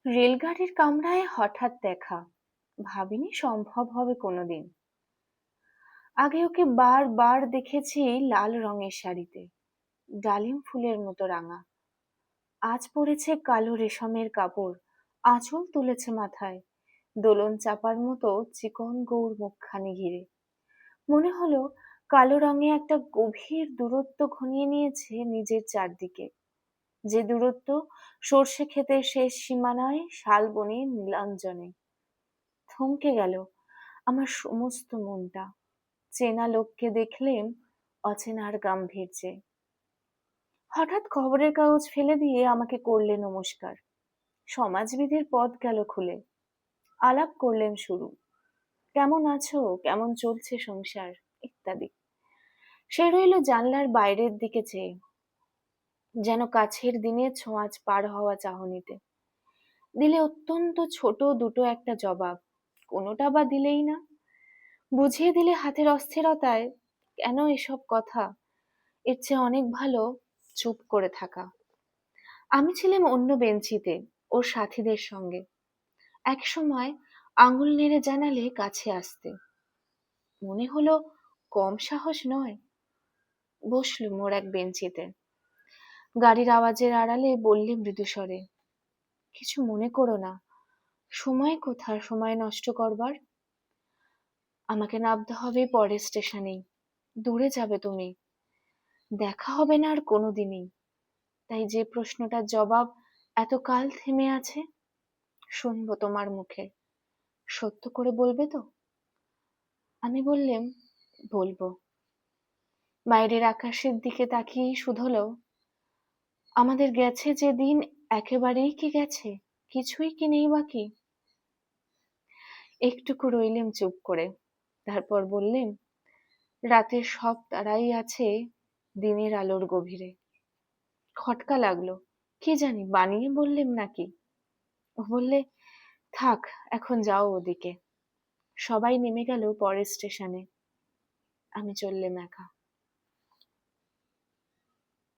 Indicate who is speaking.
Speaker 1: রেলগাড়ির কামরায় হঠাৎ দেখা, ভাবিনি সম্ভব হবে কোনোদিন। আগে ওকে বার দেখেছি লাল রঙের শাড়িতে, ডালিম ফুলের মতো রাঙা। আজ পরেছে কালো রেশমের কাপড়, আঁচল তুলেছে মাথায়, দোলন চাপার মতো চিকন গৌর মুখখানি ঘিরে। মনে হলো কালো রঙে একটা গভীর দূরত্ব ঘনিয়ে নিয়েছে নিজের চারদিকে, যে দূরত্ব সর্ষে ক্ষেতের শেষ সীমানায় শালবনির নীলাঞ্জনে। থমকে গেল আমার সমস্ত মনটা। চেনা লোককে দেখলেম অচেনার গাম্ভীর্যে। হঠাৎ খবরের কাগজ ফেলে দিয়ে আমাকে করলে নমস্কার। সমাজবিধির পথ গেল খুলে। আলাপ করলেন শুরু, কেমন আছো, কেমন চলছে সংসার, ইত্যাদি। সে রইল জানলার বাইরের দিকে চেয়ে, যেন কাছের দিনে ছোঁয়াচ পার হওয়া চাহনিতে। দিলে অত্যন্ত ছোট দুটো একটা জবাব, কোনোটা বা দিলেই না। বুঝিয়ে দিলে হাতের অস্থিরতায় কেন এসব কথা, এর চেয়ে অনেক ভালো চুপ করে থাকা। আমি ছিলাম অন্য বেঞ্চিতে ওর সাথীদের সঙ্গে। এক সময় আঙুল নেড়ে জানালে কাছে আসতে। মনে হলো কম সাহস নয়। বসলুম ওর এক বেঞ্চিতে। গাড়ির আওয়াজের আড়ালে বললে মৃদুস্বরে, কিছু মনে করো না, সময় কোথার সময় নষ্ট করবার। আমাকে নামতে হবে পরের স্টেশনেই, দূরে যাবে তুমি, দেখা হবে না আর কোনোদিনই। তাই যে প্রশ্নটার জবাব এতকাল থেমে আছে, শুনবো তোমার মুখে, সত্য করে বলবে তো? আমি বললেম, বলবো। বাইরের আকাশের দিকে তাকিয়েই শুধোলো, আমাদের গেছে যে দিন একেবারেই কি গেছে, কিছুই কি নেই বাকি। একটুকু রইলেম চুপ করে, তারপর বললেম, রাতের সব তারাই আছে দিনের আলোর গভীরে। খটকা লাগলো, কি জানি বানিয়ে বললেম নাকি। ও বললে, থাক, এখন যাও ওদিকে। সবাই নেমে গেল পরের স্টেশনে। আমি চললেম একা।